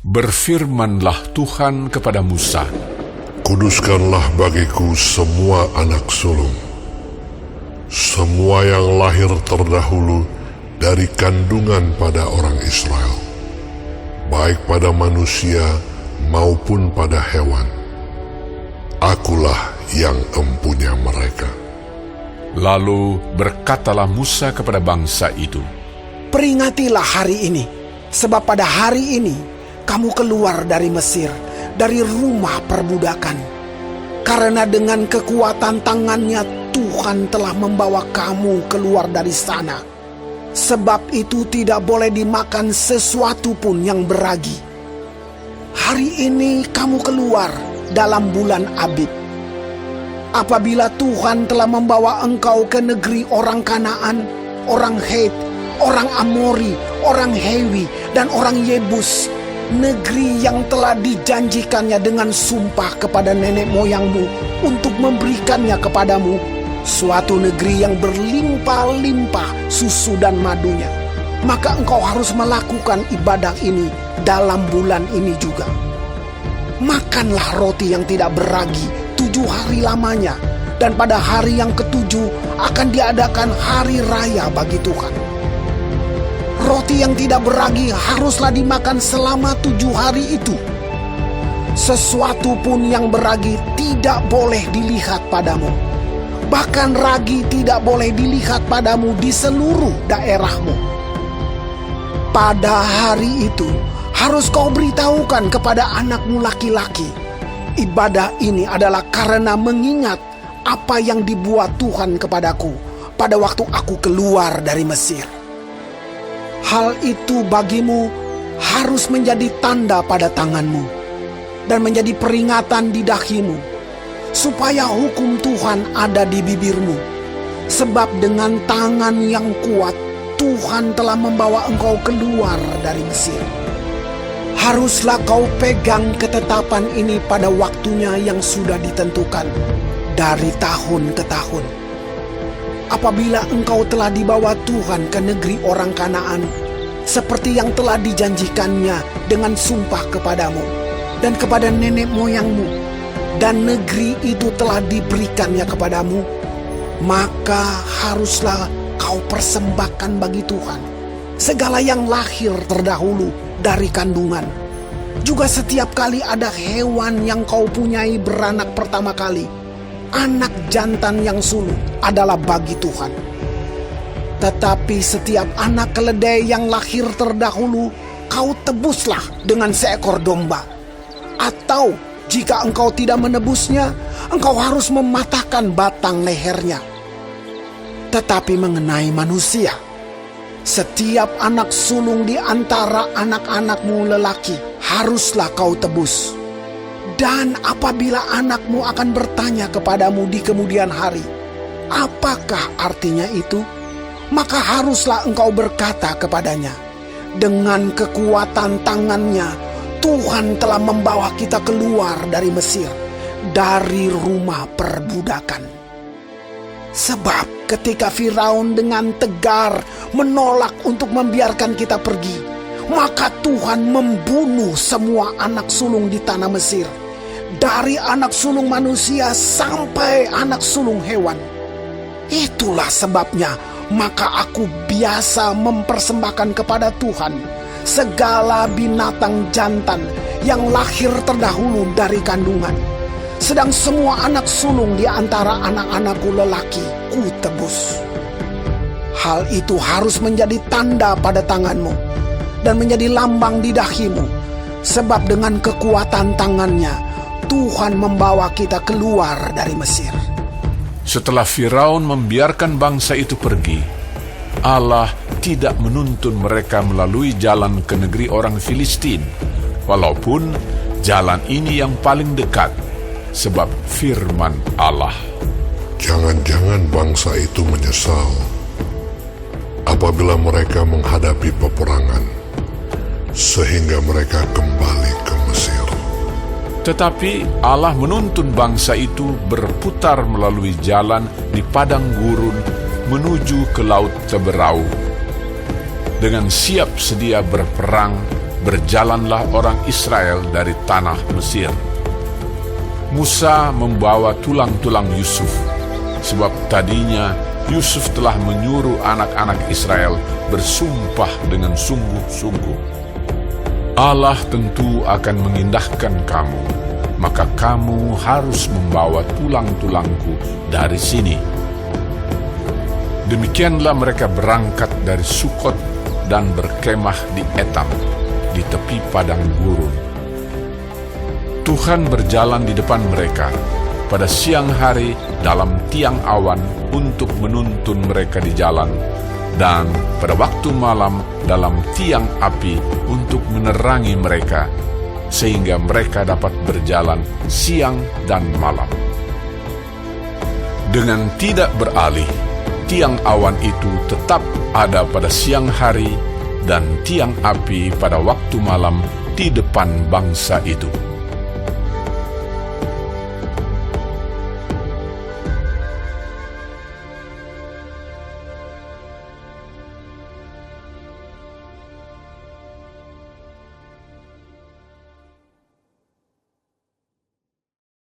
Berfirmanlah Tuhan kepada Musa, Kuduskanlah bagiku semua anak sulung, semua yang lahir terdahulu dari kandungan pada orang Israel, baik pada manusia maupun pada hewan. Akulah yang empunya mereka. Lalu berkatalah Musa kepada bangsa itu, Peringatilah hari ini, sebab pada hari ini kamu keluar dari Mesir, dari rumah perbudakan. Karena dengan kekuatan tangannya Tuhan telah membawa kamu keluar dari sana. Sebab itu tidak boleh dimakan sesuatu pun yang beragi. Hari ini kamu keluar dalam bulan Abib. Apabila Tuhan telah membawa engkau ke negeri orang Kanaan, orang Het, orang Amori, orang Hewi, dan orang Yebus, negeri yang telah dijanjikannya dengan sumpah kepada nenek moyangmu untuk memberikannya kepadamu, suatu negeri yang berlimpah-limpah susu dan madunya. Maka engkau harus melakukan ibadah ini dalam bulan ini juga. Makanlah roti yang tidak beragi 7 hari lamanya, dan pada hari yang ke-7 akan diadakan hari raya bagi Tuhan. Roti yang tidak beragi haruslah dimakan selama 7 hari itu. Sesuatu pun yang beragi tidak boleh dilihat padamu. Bahkan ragi tidak boleh dilihat padamu di seluruh daerahmu. Pada hari itu harus kau beritahukan kepada anakmu laki-laki. Ibadah ini adalah karena mengingat apa yang dibuat Tuhan kepadaku pada waktu aku keluar dari Mesir. Hal itu bagimu harus menjadi tanda pada tanganmu dan menjadi peringatan di dahimu, supaya hukum Tuhan ada di bibirmu. Sebab dengan tangan yang kuat Tuhan telah membawa engkau keluar dari Mesir. Haruslah kau pegang ketetapan ini pada waktunya yang sudah ditentukan dari tahun ke tahun. Apabila engkau telah dibawa Tuhan ke negeri orang Kanaan, seperti yang telah dijanjikannya dengan sumpah kepadamu dan kepada nenek moyangmu, dan negeri itu telah diberikannya kepadamu, maka haruslah kau persembahkan bagi Tuhan segala yang lahir terdahulu dari kandungan. Juga setiap kali ada hewan yang kau punyai beranak pertama kali, anak jantan yang sulung adalah bagi Tuhan. Tetapi setiap anak keledai yang lahir terdahulu kau tebuslah dengan seekor domba. Atau jika engkau tidak menebusnya, engkau harus mematahkan batang lehernya. Tetapi mengenai manusia, setiap anak sulung di antara anak-anakmu lelaki haruslah kau tebus. Dan apabila anakmu akan bertanya kepadamu di kemudian hari, apakah artinya itu? Maka haruslah engkau berkata kepadanya, dengan kekuatan tangannya Tuhan telah membawa kita keluar dari Mesir, dari rumah perbudakan. Sebab ketika Firaun dengan tegar menolak untuk membiarkan kita pergi, maka Tuhan membunuh semua anak sulung di tanah Mesir, dari anak sulung manusia sampai anak sulung hewan. Itulah sebabnya maka aku biasa mempersembahkan kepada Tuhan segala binatang jantan yang lahir terdahulu dari kandungan. Sedang semua anak sulung di antara anak-anakku lelaki ku tebus. Hal itu harus menjadi tanda pada tanganmu dan menjadi lambang di dahimu, sebab dengan kekuatan tangannya Tuhan membawa kita keluar dari Mesir. Setelah Firaun membiarkan bangsa itu pergi, Allah tidak menuntun mereka melalui jalan ke negeri orang Filistin, walaupun jalan ini yang paling dekat, sebab firman Allah, Jangan-jangan bangsa itu menyesal apabila mereka menghadapi peperangan, sehingga mereka kembali ke Mesir. Tetapi Allah menuntun bangsa itu berputar melalui jalan di padang gurun menuju ke Laut Teberau, dengan siap sedia berperang berjalanlah orang Israel dari tanah Mesir. Musa membawa tulang-tulang Yusuf, sebab tadinya Yusuf telah menyuruh anak-anak Israel bersumpah dengan sungguh-sungguh. Allah tentu akan mengindahkan kamu, maka kamu harus membawa tulang-tulangku dari sini. Demikianlah mereka berangkat dari Sukot dan berkemah di Etam, di tepi padang gurun. Tuhan berjalan di depan mereka pada siang hari dalam tiang awan untuk menuntun mereka di jalan, dan pada waktu malam dalam tiang api untuk menerangi mereka, sehingga mereka dapat berjalan siang dan malam. Dengan tidak beralih, tiang awan itu tetap ada pada siang hari dan tiang api pada waktu malam di depan bangsa itu.